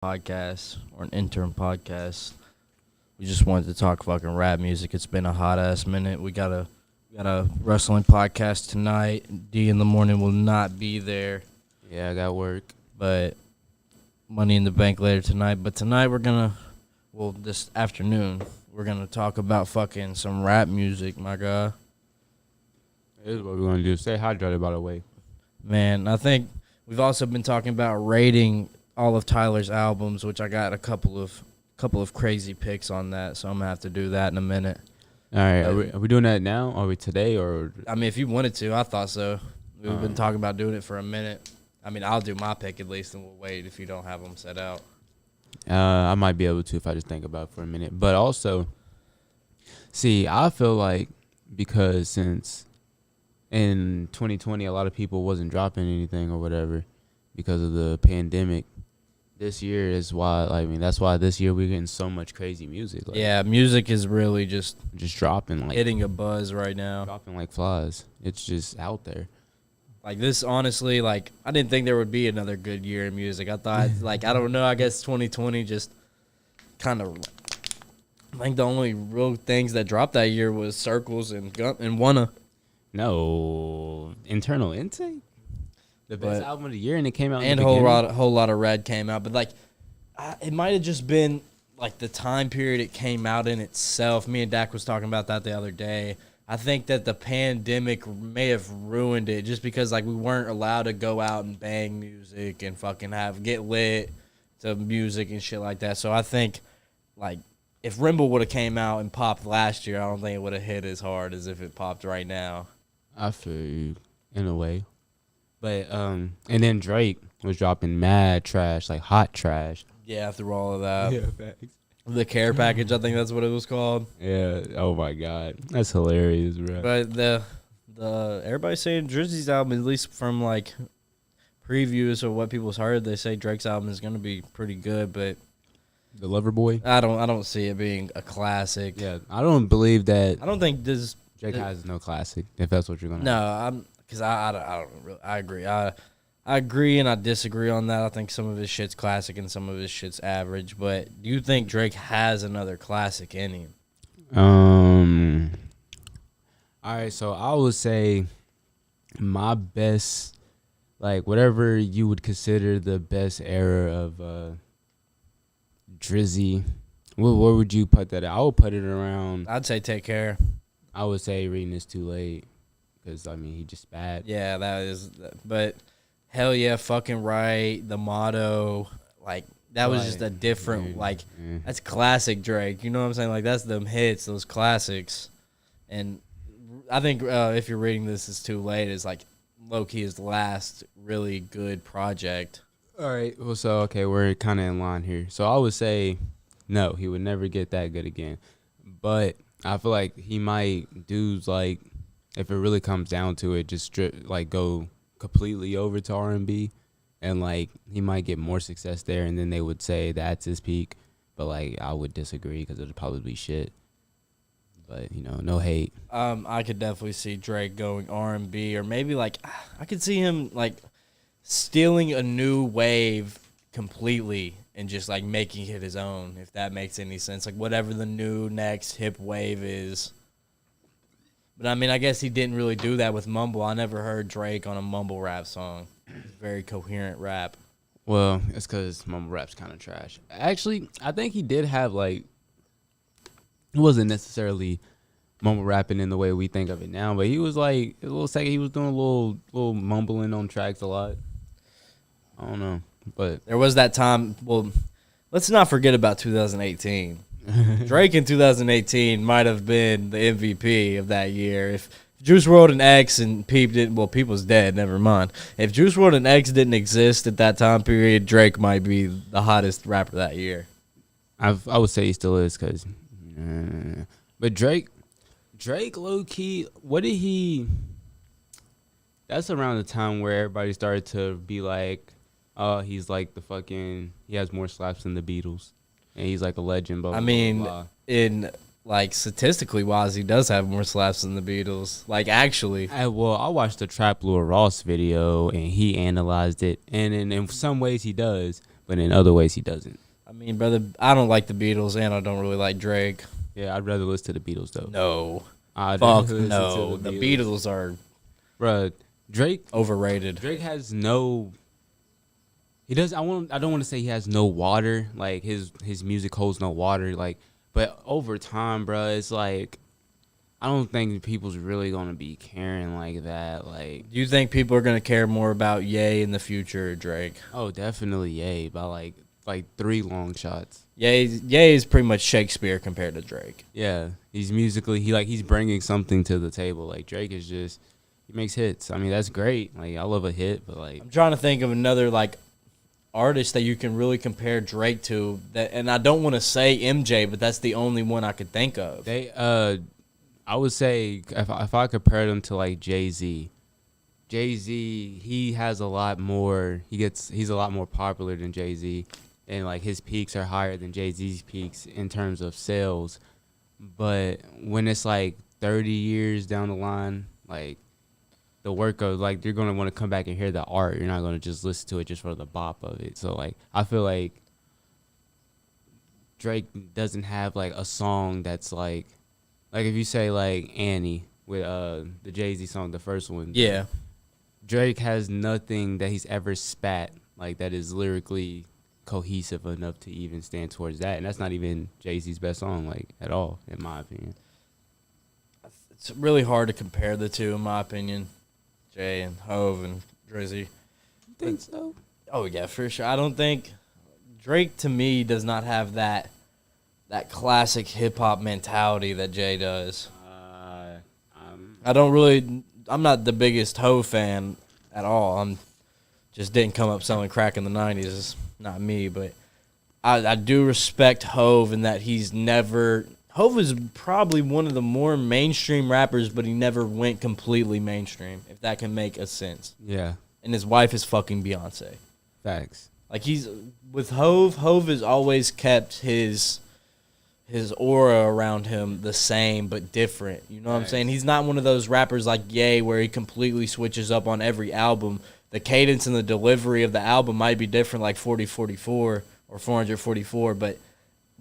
podcast or an intern podcast. We just wanted to talk fucking rap music. It's been a hot ass minute. We got a wrestling podcast tonight. D in the morning will not be there, Yeah, I got work. but Money in the Bank later tonight. But tonight this afternoon, we're gonna talk about fucking some rap music, my guy. This is what we're gonna do. Stay hydrated, by the way. Man, I think we've also been talking about rating all of Tyler's albums, which I got a couple of crazy picks on that, so I'm gonna have to do that in a minute. All right, are we doing that now? Are we today or? I mean, if you wanted to, I thought so. We've been talking about doing it for a minute. I mean, I'll do my pick at least, and we'll wait if you don't have them set out. I might be able to if I just think about it for a minute. But also, see, I feel like because since in 2020 a lot of people wasn't dropping anything or whatever because of the pandemic, this year is why. That's why this year we're getting so much crazy music. Yeah, music is really just dropping hitting a buzz right now. dropping like flies. It's just out there. Like this, honestly, I didn't think there would be another good year in music. I thought, I don't know, I guess 2020 just kind of, I think the only real things that dropped that year was Circles and Wanna. No, Internal Intake, the best album of the year, and it came out. And whole lot of Red came out, but it might have just been the time period it came out in itself. Me and Dak was talking about that the other day. I think that the pandemic may have ruined it just because we weren't allowed to go out and bang music and fucking get lit to music and shit like that. So I think if Rimble would have came out and popped last year, I don't think it would have hit as hard as if it popped right now. I feel you in a way, but and then Drake was dropping mad trash, hot trash. Yeah, through all of that. Yeah, facts. The Care Package, I think that's what it was called. Yeah. Oh my God, that's hilarious, bro. But the everybody's saying Drizzy's album, at least from previews or what people's heard, they say Drake's album is gonna be pretty good. But The Lover Boy. I don't see it being a classic. Yeah, I don't believe that. I don't think this Drake has no classic. If that's what you're gonna. No, because I don't really. I agree. I agree and I disagree on that. I think some of his shit's classic and some of his shit's average. But do you think Drake has another classic in him? All right, so I would say my best, whatever you would consider the best era of Drizzy. Where would you put that at? I would put it around. I'd say Take Care. I would say Reading Is Too Late because he just bad. Yeah, that is. But hell yeah, fucking right. The Motto, that was just a different, that's classic Drake. You know what I'm saying? That's them hits, those classics. And I think if you're reading This Is Too Late, is low-key his last really good project. All right, well, so, okay, we're kind of in line here. So I would say no, he would never get that good again. But I feel like he might do, if it really comes down to it, just go completely over to R&B, and he might get more success there, and then they would say that's his peak. But I would disagree because it'd probably be shit. But no hate. I could definitely see Drake going R&B, or maybe I could see him stealing a new wave completely and just making it his own, if that makes any sense. Whatever the new next hip wave is. But I guess he didn't really do that with mumble. I never heard Drake on a mumble rap song. Very coherent rap. Well, it's because mumble rap's kind of trash. Actually, I think he did have it wasn't necessarily mumble rapping in the way we think of it now, but he was a little second. He was doing a little mumbling on tracks a lot. I don't know, but there was that time. Well, let's not forget about 2018. Drake in 2018 might have been the MVP of that year. If Juice WRLD and X and Peep didn't, well, Peep was dead, never mind. If Juice WRLD and X didn't exist at that time period, Drake might be the hottest rapper that year. I would say he still is, because, but Drake low key, what did he? That's around the time where everybody started to be oh, he's he has more slaps than the Beatles. And he's a legend, blah, blah, blah. In statistically wise, he does have more slaps than the Beatles. Actually. I watched the Trap Lord Ross video, and he analyzed it. And in some ways he does. but in other ways he doesn't. I mean, brother, I don't like the Beatles, and I don't really like Drake. Yeah, I'd rather listen to the Beatles though. No. I'd Fuck rather listen no. to The Beatles are Bruh, Drake overrated. Drake has no. He does. I don't want to say he has no water. Like his music holds no water. Like, but over time, bruh, it's like I don't think people's really gonna be caring like that. Like, Do you think people are gonna care more about Ye in the future or Drake? oh, definitely Ye by like 3 long shots. Ye is pretty much Shakespeare compared to Drake. Yeah, he's musically he's bringing something to the table. Like Drake is just he makes hits. I mean that's great. Like I love a hit, but like I'm trying to think of another like artist that you can really compare Drake to. That, and I don't want to say MJ, but that's the only one I could think of. I would say if I compare them to like Jay-Z, he has a lot more. He's a lot more popular than Jay-Z, and like his peaks are higher than Jay-Z's peaks in terms of sales. But when it's like 30 years down the line, like the work of like you're gonna want to come back and hear the art. You're not gonna just listen to it just for the bop of it. So like I feel like Drake doesn't have like a song that's like if you say like Annie with the Jay-Z song, the first one. Yeah. Drake has nothing that he's ever spat like that is lyrically cohesive enough to even stand towards that, and that's not even Jay-Z's best song like at all in my opinion. It's really hard to compare the two in my opinion. Jay and Hove and Drizzy. You think so? Oh yeah, for sure. I don't think Drake to me does not have that classic hip hop mentality that Jay does. I'm not the biggest Hove fan at all. Just didn't come up selling crack in the 90s. It's not me, but I do respect Hove in that Hove is probably one of the more mainstream rappers, but he never went completely mainstream, if that can make a sense. Yeah. And his wife is fucking Beyonce. Facts. Like with Hove has always kept his aura around him the same but different. You know what I'm saying? He's not one of those rappers like Ye where he completely switches up on every album. The cadence and the delivery of the album might be different, like 4044 or 444, but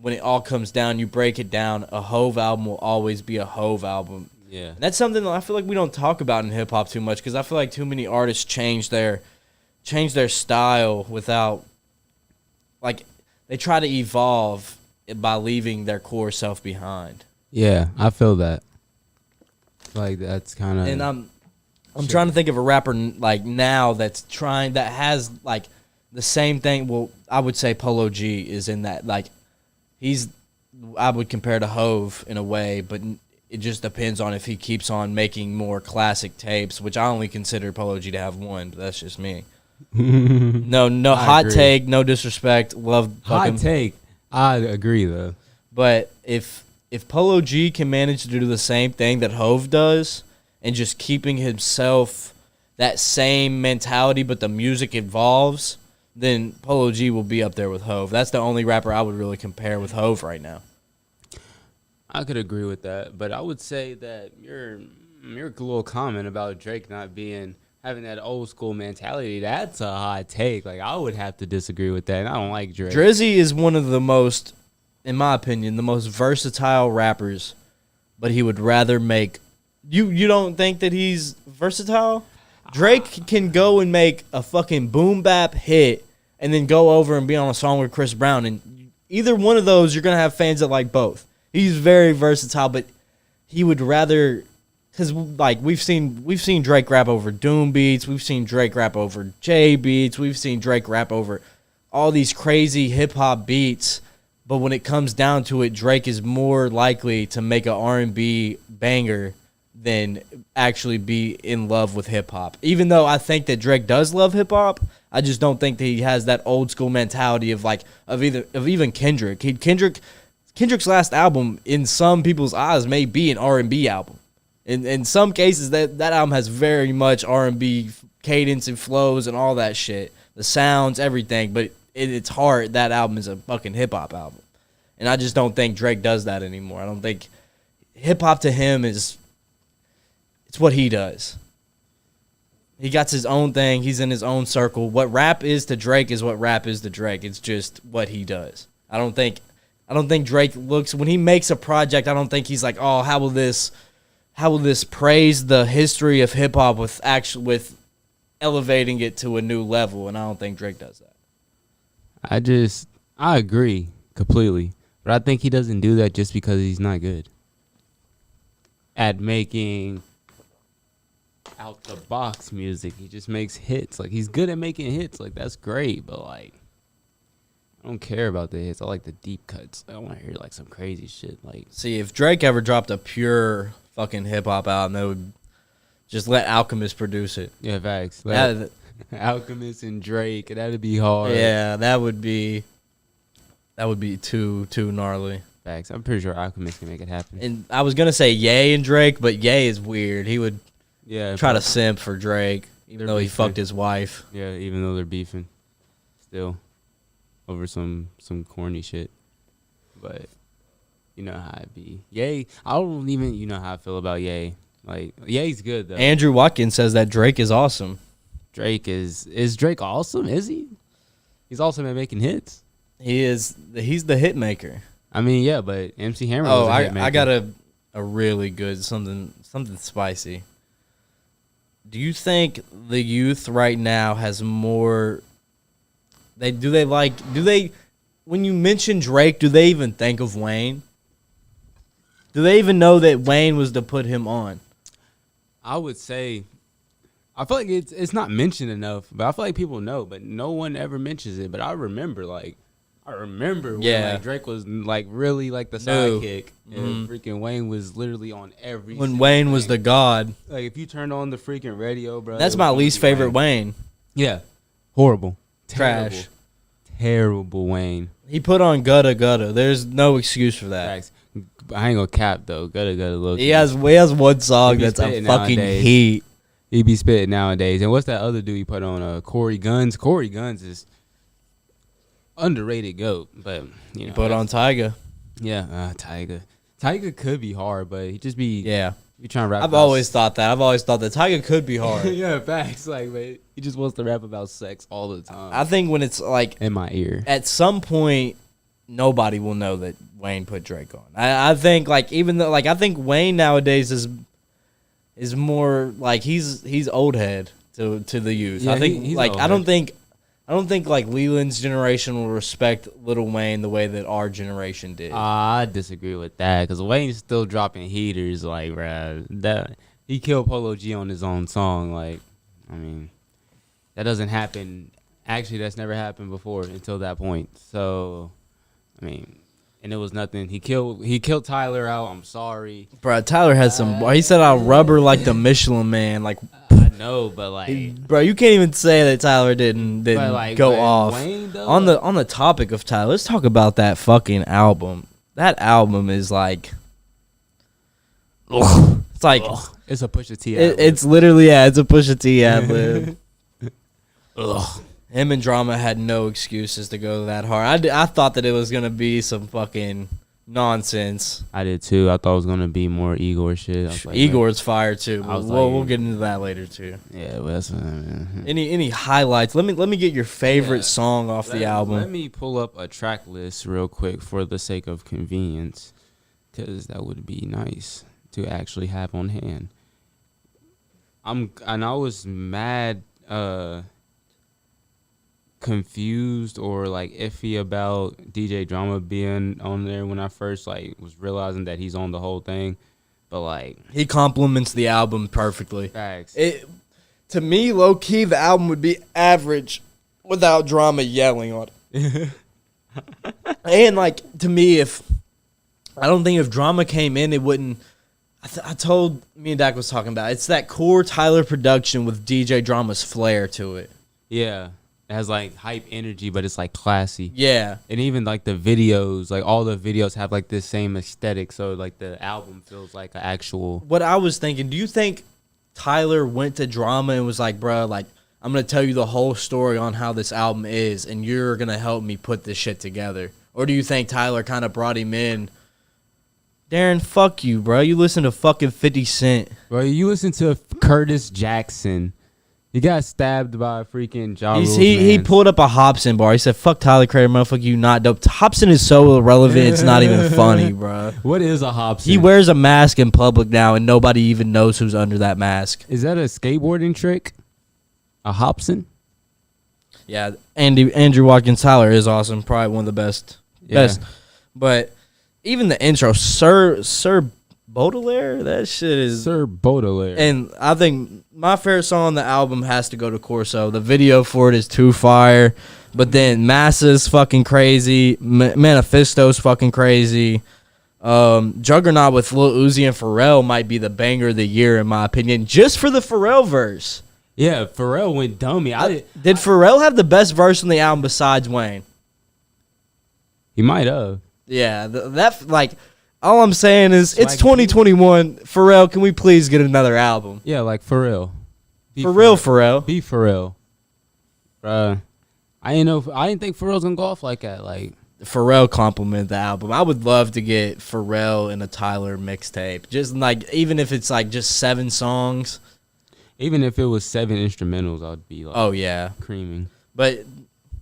when it all comes down, you break it down, a Hove album will always be a Hove album. Yeah. And that's something that I feel like we don't talk about in hip hop too much because I feel like too many artists change their style without, like, they try to evolve by leaving their core self behind. Yeah, I feel that. Like that's kind of. And I'm trying to think of a rapper like now that has like the same thing. Well, I would say Polo G is in that. Like I would compare to Hove in a way, but it just depends on if he keeps on making more classic tapes, which I only consider Polo G to have one, but that's just me. No hot take, no disrespect. Love hot take. I agree though. But if Polo G can manage to do the same thing that Hove does and just keeping himself that same mentality but the music evolves, then Polo G will be up there with Hove. That's the only rapper I would really compare with Hove right now. I could agree with that, but I would say that your little comment about Drake not having that old school mentality, that's a hot take. Like I would have to disagree with that. And I don't like Drake. Drizzy is one of the most, in my opinion, the most versatile rappers, but he would rather make you don't think that he's versatile? Drake can go and make a fucking boom bap hit and then go over and be on a song with Chris Brown, and either one of those you're gonna have fans that like both. He's very versatile, but he would rather. Because, like, we've seen Drake rap over Doom beats. We've seen Drake rap over J beats. We've seen Drake rap over all these crazy hip-hop beats. But when it comes down to it, Drake is more likely to make an R&B banger than actually be in love with hip-hop. Even though I think that Drake does love hip-hop, I just don't think that he has that old-school mentality of even Kendrick. Kendrick's last album, in some people's eyes, may be an R&B album. In some cases, that album has very much R&B cadence and flows and all that shit. The sounds, everything. But in its heart, that album is a fucking hip-hop album. And I just don't think Drake does that anymore. I don't think hip-hop to him it's what he does. He got his own thing. He's in his own circle. What rap is to Drake is what rap is to Drake. It's just what he does. I don't think Drake looks when he makes a project. I don't think he's like, oh, how will this praise the history of hip hop with elevating it to a new level? And I don't think Drake does that. I agree completely, but I think he doesn't do that just because he's not good at making out the box music. He just makes hits. Like, he's good at making hits. Like, that's great, but like, I don't care about the hits. I like the deep cuts. I want to hear like some crazy shit. Like, see, if Drake ever dropped a pure fucking hip hop album, they would just let Alchemist produce it. yeah, facts. Alchemist and Drake, that'd be hard. Yeah, that would be too gnarly. Facts. I'm pretty sure Alchemist can make it happen. And I was gonna say Ye and Drake, but Ye is weird. He would try to simp for Drake, even though he fucked his wife. Yeah, even though they're beefing, still over some corny shit. But you know how it be. Ye, I don't even how I feel about Ye. Like, Ye's good though. Andrew Watkins says that Drake is awesome. Drake is Drake awesome? Is he? He's awesome at making hits. He is. He's the hit maker. I mean, yeah, but MC Hammer was a hit maker. I got a really good something spicy. Do you think the youth right now has more? When you mention Drake, do they even think of Wayne? Do they even know that Wayne was to put him on? I would say, I feel like it's not mentioned enough, but I feel like people know, but no one ever mentions it. But I remember when like, Drake was like really like the sidekick, and freaking Wayne was literally on every. When Wayne thing was the god. Like, if you turned on the freaking radio, bro. That's my least favorite Wayne. Yeah, horrible, trash, terrible Wayne. He put on Gutta Gutta. There's no excuse for that. Facts. I ain't gonna cap though. Gutta Gutta look. He has one song that's a fucking heat. He be spitting nowadays. And what's that other dude he put on? Corey Guns. Corey Guns is underrated GOAT, but he put on Tyga. Yeah, Tyga. Tyga could be hard, but he just be Be trying to rap. I've always thought that Tyga could be hard. Yeah, facts. Like, man, he just wants to rap about sex all the time. I think when it's like in my ear, at some point, nobody will know that Wayne put Drake on. I think like even though like I think Wayne nowadays is more like he's old head to the youth. Yeah, I think he's like old I don't think like Leland's generation will respect Lil Wayne the way that our generation did. I disagree with that because Wayne's still dropping heaters. Like, bruh, that he killed Polo G on his own song. Like, I mean, that doesn't happen. Actually, that's never happened before until that point. So, I mean, and it was nothing. He killed Tyler out. I'm sorry, bro. Tyler had some. He said I'll rubber like the Michelin Man. Like, I know, but like, bro, you can't even say that Tyler didn't like, go off. Wayne, though, on the topic of Tyler, let's talk about that fucking album. That album is like, it's like it's a Pusha T ad-lib. It's literally it's a Pusha T ad-lib. Ugh. Him and Drama had no excuses to go that hard. I thought that it was gonna be some fucking nonsense. I did too. I thought it was gonna be more Igor shit. I was like, Igor's fire too. We'll get into that later too. Yeah, well, that's any highlights? Let me get your favorite song off the album. Let me pull up a track list real quick for the sake of convenience, because that would be nice to actually have on hand. I was mad. Confused or like iffy about DJ Drama being on there when I first like was realizing that he's on the whole thing, but like he complements the album perfectly. Facts. To me, low key, the album would be average without Drama yelling on it. And like to me, I don't think if Drama came in, it wouldn't. I told me and Dak was talking about it's that core Tyler production with DJ Drama's flair to it. Yeah. It has like hype energy, but it's like classy. Yeah. And even like the videos, like all the videos have like this same aesthetic. So like the album feels like an actual. What I was thinking, do you think Tyler went to Drama and was like, bro, like, I'm going to tell you the whole story on how this album is, and you're going to help me put this shit together? Or do you think Tyler kind of brought him in? Darren, fuck you, bro. You listen to fucking 50 Cent. Bro, you listen to Curtis Jackson. He got stabbed by a freaking Ja Rule's He mans. pulled up a Hobson bar. He said, "Fuck Tyler Creator, motherfucker, you not dope." Hobson is so irrelevant, it's not even funny, bro. What is a Hobson? He wears a mask in public now, and nobody even knows who's under that mask. Is that a skateboarding trick? A Hobson? Yeah, Andrew Watkins Tyler is awesome. Probably one of the best. Yeah. Best. But even the intro, Sir Baudelaire, that shit is. Sir Baudelaire. And I think my favorite song on the album has to go to Corso. The video for it is too fire. But then Massa's fucking crazy. Manifesto's fucking crazy. Juggernaut with Lil Uzi and Pharrell might be the banger of the year, in my opinion, just for the Pharrell verse. Yeah, Pharrell went dummy. Did Pharrell have the best verse on the album besides Wayne? He might have. Yeah, all I'm saying is it's Swaggy 2021. Pharrell, can we please get another album? Yeah, like Pharrell. For real, Pharrell. Be Pharrell. Bruh. I didn't think Pharrell's gonna go off like that. Like Pharrell compliment the album. I would love to get Pharrell in a Tyler mixtape. Just like, even if it's like just 7 songs. even if it was 7 instrumentals, I'd be like, Oh yeah, creaming. but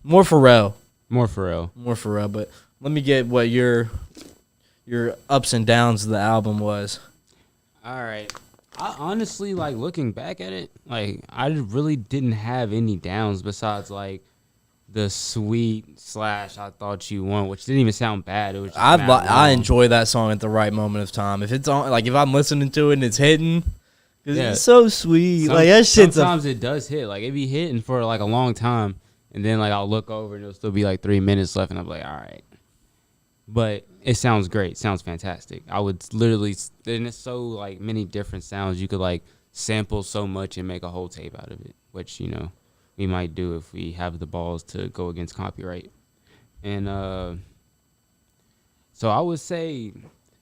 more Pharrell. More Pharrell. More Pharrell. But let me get what your ups and downs of the album was. All right. I honestly, like, looking back at it, like, I really didn't have any downs besides, like, the sweet / I thought you won, which didn't even sound bad. It was just I enjoy that song at the right moment of time. If it's on, like, if I'm listening to it and it's hitting, 'cause Yeah. it's so sweet. Like, that shit's sometimes it does hit. Like, it be hitting for, like, a long time, and then, like, I'll look over and it'll still be, like, 3 minutes left, and I'm like, all right. But it sounds great. It sounds fantastic. I would literally, and it's so, like, many different sounds. You could, like, sample so much and make a whole tape out of it, which, you know, we might do if we have the balls to go against copyright. And so I would say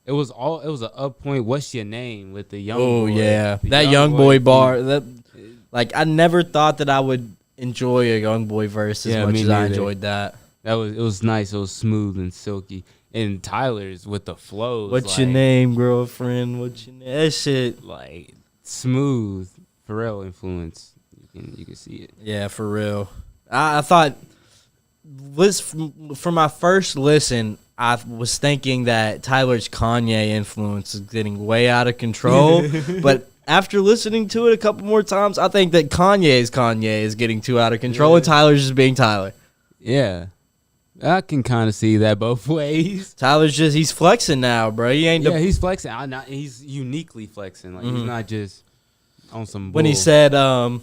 it was an up point. What's your name with the young boy? Oh yeah, The that young boy beat. bar. That, like, I never thought that I would enjoy a young boy verse as Yeah, much me as I neither. enjoyed that. It was nice. It was smooth and silky. And Tyler's with the flows. What's your name, girlfriend? What's your name? That shit. Like, smooth Pharrell influence. You can see it. Yeah, for real. I thought, for my first listen, I was thinking that Tyler's Kanye influence is getting way out of control. But after listening to it a couple more times, I think that Kanye's Kanye is getting too out of control, and Tyler's just being Tyler. Yeah. I can kind of see that both ways. Tyler's just, he's flexing now, bro. He ain't Yeah, he's flexing. He's uniquely flexing. Like, he's not just on some bull. when he said I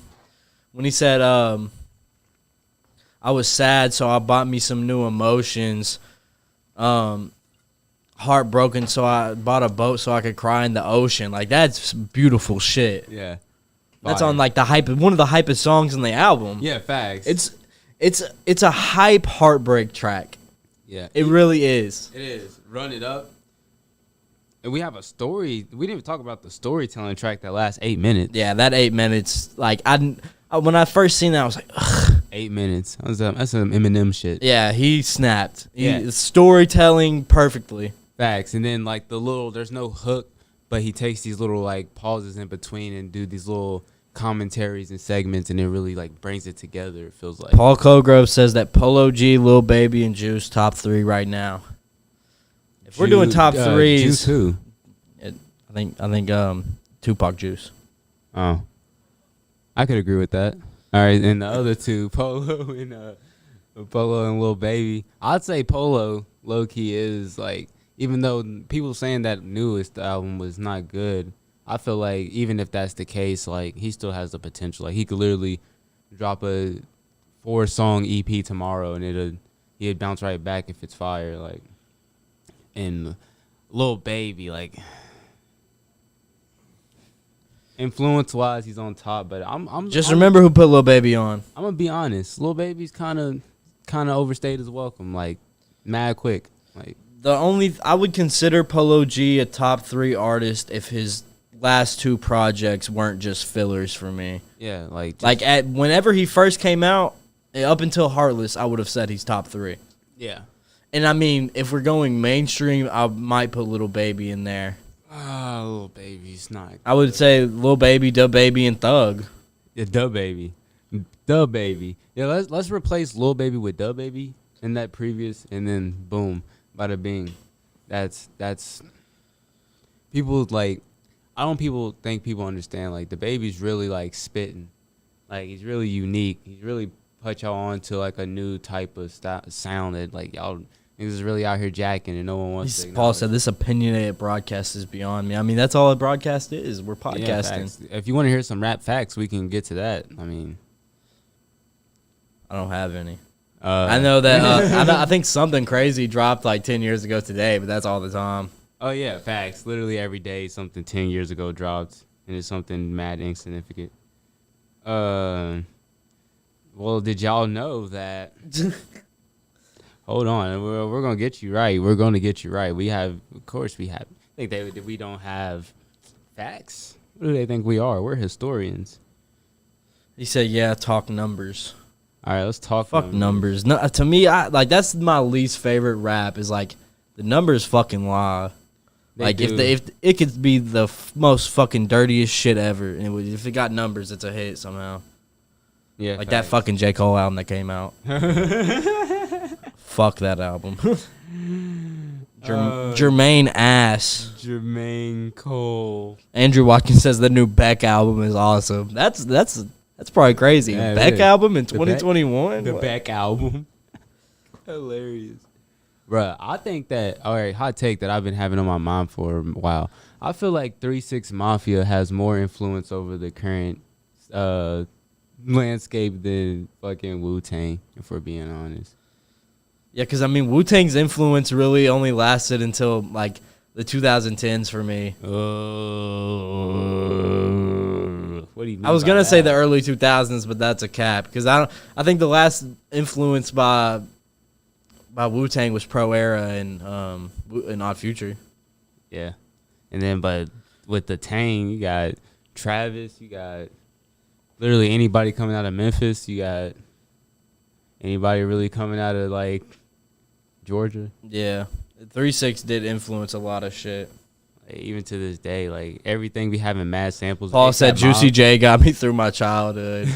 was sad, so I bought me some new emotions. Heartbroken, so I bought a boat so I could cry in the ocean. Like, that's beautiful shit. Yeah. That's Fire. on, like, one of the hypest songs in the album. Yeah, facts. It's a hype heartbreak track. Yeah. It really is. It is. Run It Up. And we have a story. We didn't even talk about the storytelling track that lasts 8 minutes. Yeah, that 8 minutes. Like, when I first seen that, I was like, ugh. 8 minutes. That's some Eminem shit. Yeah, he snapped. Yeah. Storytelling perfectly. Facts. And then, like, there's no hook, but he takes these little, like, pauses in between and do these little commentaries and segments, and it really, like, brings it together. It feels like Paul Colgrove says that Polo G, Lil Baby, and Juice top 3 right now. If we're doing top threes, Juice who? I think Tupac Juice. Oh, I could agree with that. All right, and the other two, Polo and Lil Baby. I'd say Polo low key is, like, even though people saying that newest album was not good, I feel like even if that's the case, like, he still has the potential. Like, he could literally drop a 4-song EP tomorrow, and he'd bounce right back if it's fire. Like, and Lil Baby, like, influence wise, he's on top. But I'm remember who put Lil Baby on. I'm gonna be honest. Lil Baby's kind of overstayed his welcome. Like, mad quick. Like, I would consider Polo G a top 3 artist if his last 2 projects weren't just fillers for me. yeah, like Whenever he first came out, up until Heartless, I would have said he's top 3. yeah. And I mean, if we're going mainstream, I might put Lil Baby in there. Lil Baby's not. I would say Lil Baby, Da Baby, and Thug. Yeah, Da Baby. Da Baby. Yeah, let's replace Lil Baby with Da Baby in that previous, and then boom, bada bing. That's people like. I don't think people understand like the Baby's really like spitting, like he's really unique. He's really put y'all on to like a new type of sound that like y'all niggas is really out here jacking and no one wants to. Paul said this opinionated broadcast is beyond me. I mean, that's all a broadcast is. We're podcasting. Yeah, if you want to hear some rap facts, we can get to that. I mean, I don't have any. I know that I think something crazy dropped like 10 years ago today, but that's all the time. Oh yeah, facts. Literally every day something 10 years ago dropped, and it's something mad insignificant. Well, did y'all know that? Hold on, we're gonna get you right. We're gonna get you right. We have, of course, we have. I think we don't have facts. What do they think we are? We're historians. He said, "Yeah, talk numbers." All right, let's talk. Fuck numbers. No, to me, that's my least favorite rap. Is like the numbers fucking lie. Like if it could be the most fucking dirtiest shit ever, and if it got numbers, it's a hit somehow. Yeah, like that fucking J. Cole album that came out. Fuck that album. Jermaine ass. Jermaine Cole. Andrew Watkins says the new Beck album is awesome. That's probably crazy. Yeah, Beck album in 2021. The Beck album. Hilarious. Bruh, I think that, all right, hot take that I've been having on my mind for a while. I feel like 3 6 Mafia has more influence over the current landscape than fucking Wu-Tang, if we're being honest. Yeah, because, I mean, Wu-Tang's influence really only lasted until, like, the 2010s for me. What do you mean? I was going to say the early 2000s, but that's a cap. Because I think the last influence by Wu-Tang was Pro Era and Odd Future. Yeah. And then, but with the Tang, you got Travis, you got literally anybody coming out of Memphis, you got anybody really coming out of, like, Georgia. Yeah. 3-6 did influence a lot of shit. Like, even to this day, like, everything we have in mad samples. Paul said Juicy J got me through my childhood.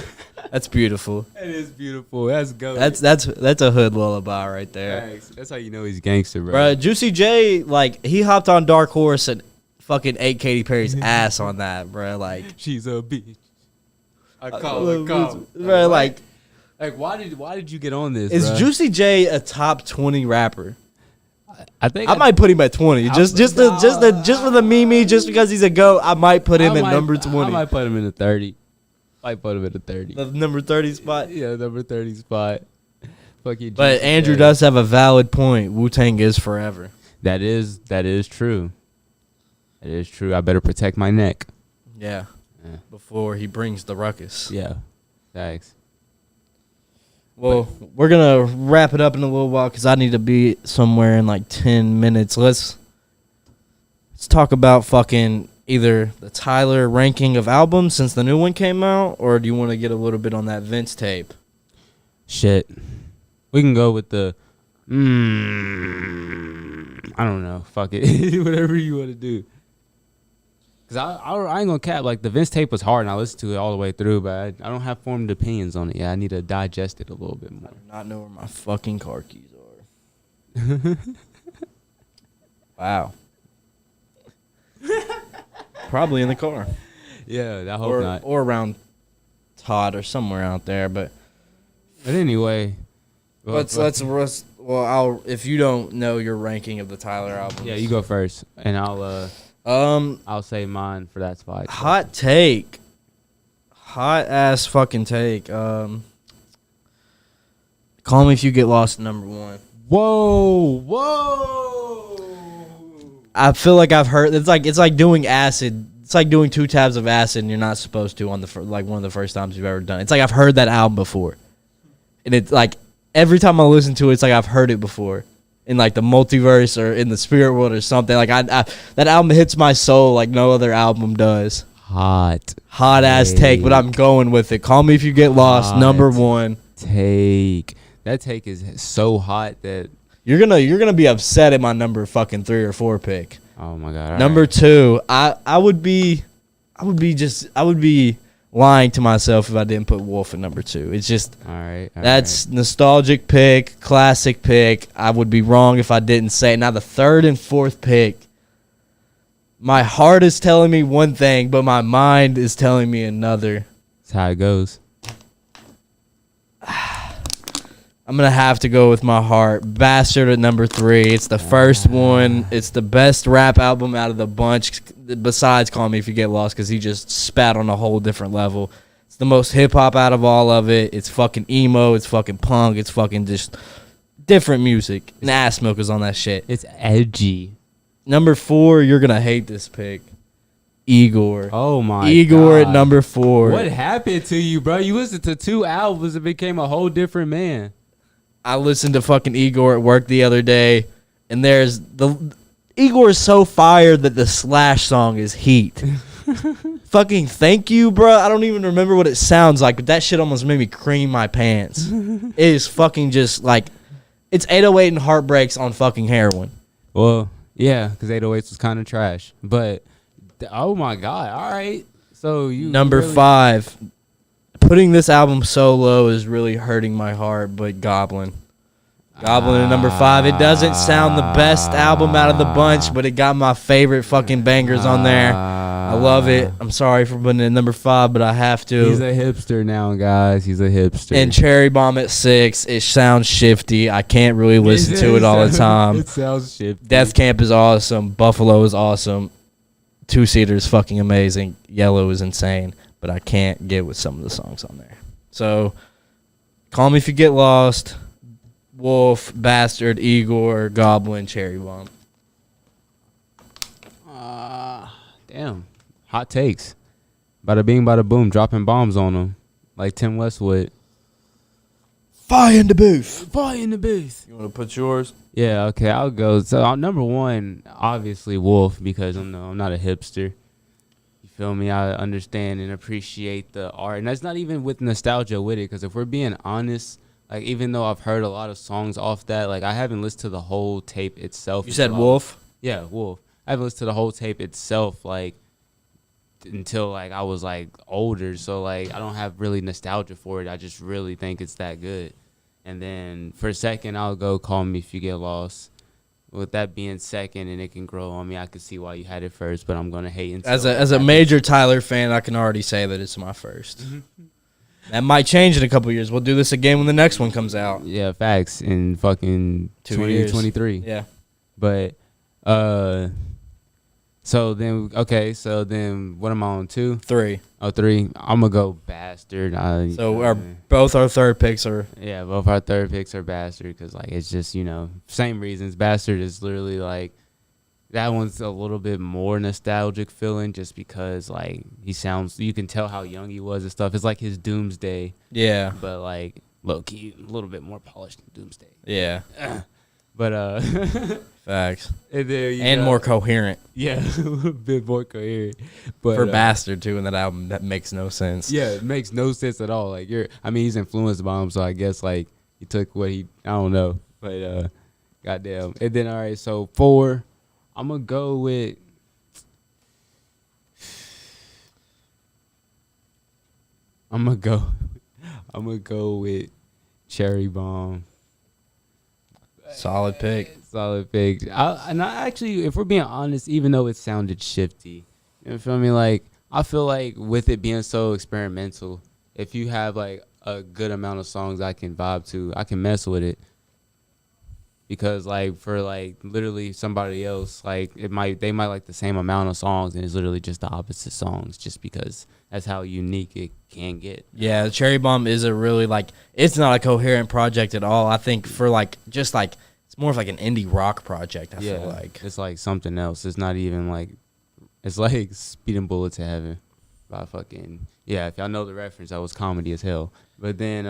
That's beautiful. That is beautiful. That's good. That's a hood lullaby right there. Thanks. That's how you know he's gangster, bro. Bro, Juicy J, like, he hopped on Dark Horse and fucking ate Katy Perry's ass on that, bro. Like, she's a bitch. I call her come. Bro, like why did you get on this? Is bro? Juicy J a top 20 rapper? I think I might put him at 20. Just for the meme, just because he's a GOAT, I might put him at number 20. I might put him in the 30. Might put him at the 30. The number 30 spot? Yeah, number 30 spot. Fuck you. But Andrew does have a valid point. Wu-Tang is forever. That is true. That is true. I better protect my neck. Yeah. Before he brings the ruckus. Yeah. Thanks. Well, we're going to wrap it up in a little while because I need to be somewhere in like 10 minutes. Let's talk about fucking either the Tyler ranking of albums since the new one came out, or do you want to get a little bit on that Vince tape? Shit. We can go with the I don't know. Fuck it. Whatever you want to do. Because I ain't going to cap. Like, the Vince tape was hard, and I listened to it all the way through, but I don't have formed opinions on it yet. I need to digest it a little bit more. I do not know where my fucking car keys are. Wow. Probably in the car. Yeah, I hope not. Or around Todd or somewhere out there, but anyway. Well, if you don't know your ranking of the Tyler albums. Yeah, you go first, and I'll say mine for that spot. Hot take. Hot ass fucking take. Call Me If You Get Lost, number 1. Whoa. I feel like I've heard it's like doing acid. It's like doing 2 tabs of acid and you're not supposed to on the like one of the first times you've ever done it. It's like I've heard that album before. And it's like every time I listen to it, it's like I've heard it before. In like the multiverse or in the spirit world or something. Like I that album hits my soul like no other album does. Hot ass take, but I'm going with it. Call Me If You Get Lost, number 1. Take. That take is so hot that you're gonna be upset at my number fucking 3 or 4 pick. Oh my god. Number 2, I would be lying to myself if I didn't put Wolf at number 2. It's just All right. that's nostalgic pick, classic pick. I would be wrong if I didn't say it. Now the third and fourth pick, my heart is telling me one thing, but my mind is telling me another. That's how it goes. I'm going to have to go with my heart. Bastard at number 3. It's the first one. It's the best rap album out of the bunch, besides Call Me If You Get Lost, because he just spat on a whole different level. It's the most hip-hop out of all of it. It's fucking emo. It's fucking punk. It's fucking just different music. And Ass Milk is on that shit. It's edgy. Number 4, you're going to hate this pick. Igor. Oh, my Igor God. at number 4. What happened to you, bro? You listened to 2 albums and became a whole different man. I listened to fucking Igor at work the other day, and there's Igor is so fired that the Slash song is heat. Fucking thank you, bro. I don't even remember what it sounds like, but that shit almost made me cream my pants. It is fucking just like, it's 808 and Heartbreaks on fucking heroin. Well, yeah, because 808s was kind of trash. But, oh, my God. All right. So you Number really 5. Putting this album so low is really hurting my heart, but Goblin. Goblin at number 5. It doesn't sound the best album out of the bunch, but it got my favorite fucking bangers on there. I love it. I'm sorry for putting it at number 5, but I have to. He's a hipster now, guys. He's a hipster. And Cherry Bomb at 6. It sounds shifty. I can't really listen to it all the time. It sounds shifty. Death Camp is awesome. Buffalo is awesome. Two Seater is fucking amazing. Yellow is insane. But I can't get with some of the songs on there. So, Call Me If You Get Lost, Wolf, Bastard, Igor, Goblin, Cherry Bomb. Damn. Hot takes. Bada bing, bada boom. Dropping bombs on them. Like Tim Westwood. Fire in the booth. Fire in the booth. You want to put yours? Yeah, okay, I'll go. So, number 1, obviously Wolf, because I'm not a hipster. Feel me? I understand and appreciate the art. And that's not even with nostalgia with it, because if we're being honest, like, even though I've heard a lot of songs off that, like, I haven't listened to the whole tape itself. You said Wolf? Yeah, Wolf. I haven't listened to the whole tape itself, like, until, like, I was, like, older. So, like, I don't have really nostalgia for it. I just really think it's that good. And then for a second, I'll go Call Me If You Get Lost. With that being second, and it can grow on me, I can see why you had it first, but I'm gonna hate until as a major Tyler fan, I can already say that it's my first. That might change in a couple years. We'll do this again when the next one comes out. Yeah, facts in fucking 2023. Yeah, but so then what am I on 2? 3. Oh, 3. I'm gonna go Bastard. So both our third picks are. Yeah, both our third picks are Bastard, because, like, it's just, same reasons. Bastard is literally, like, that one's a little bit more nostalgic feeling, just because, like, you can tell how young he was and stuff. It's like his Doomsday. Yeah. But, like, low-key, a little bit more polished than Doomsday. Yeah. But, Facts. and More coherent. Yeah, a bit more coherent. But, For Bastard, too, in that album, that makes no sense. Yeah, it makes no sense at all. Like, he's influenced by him, so I guess, like, he took what I don't know. But, goddamn. And then, all right, so 4, I'm going to go with, I'm going to go with Cherry Bomb. Solid pick. Solid pick. I actually, if we're being honest, even though it sounded shifty, you feel me? Like, I feel like with it being so experimental, if you have, like, a good amount of songs I can vibe to, I can mess with it. Because, like, for, like, literally somebody else, like, they might like the same amount of songs, and it's literally just the opposite songs, just because that's how unique it can get. Yeah, Cherry Bomb is a really, like, it's not a coherent project at all. I think for, like, just, like, it's more of, like, an indie rock project, I feel like. It's, like, something else. It's not even, like, it's, like, Speeding Bullet to Heaven by fucking, yeah, if y'all know the reference, that was comedy as hell. But then,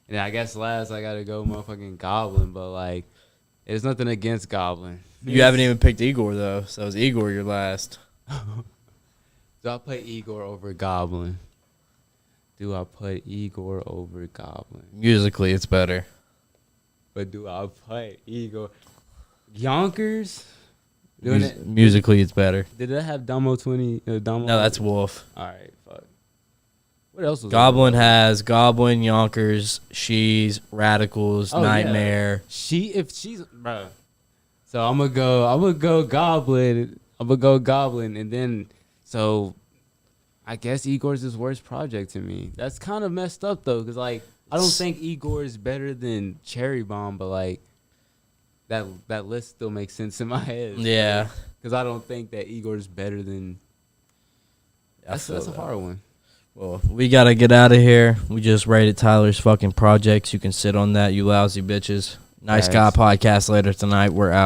and I guess last I gotta go motherfucking Goblin, but, like, there's nothing against Goblin. You haven't even picked Igor, though, so is Igor your last? Do I put Igor over Goblin? Musically, it's better. But do I put Igor? Yonkers? Musically, it's better. Did that have Domo 20? Domo? No, that's Wolf. All right, fuck. What else was Goblin has Goblin, Yonkers, She's, Radicals, Nightmare. Yeah. If she's bro. So I'm gonna go Goblin. And then so I guess Igor's his worst project to me. That's kind of messed up though, because like I don't think Igor is better than Cherry Bomb, but like that list still makes sense in my head. Yeah. Because I don't think that Igor's better than. That's a hard one. Well, we got to get out of here. We just rated Tyler's fucking projects. You can sit on that, you lousy bitches. Nice Guy podcast later tonight. We're out.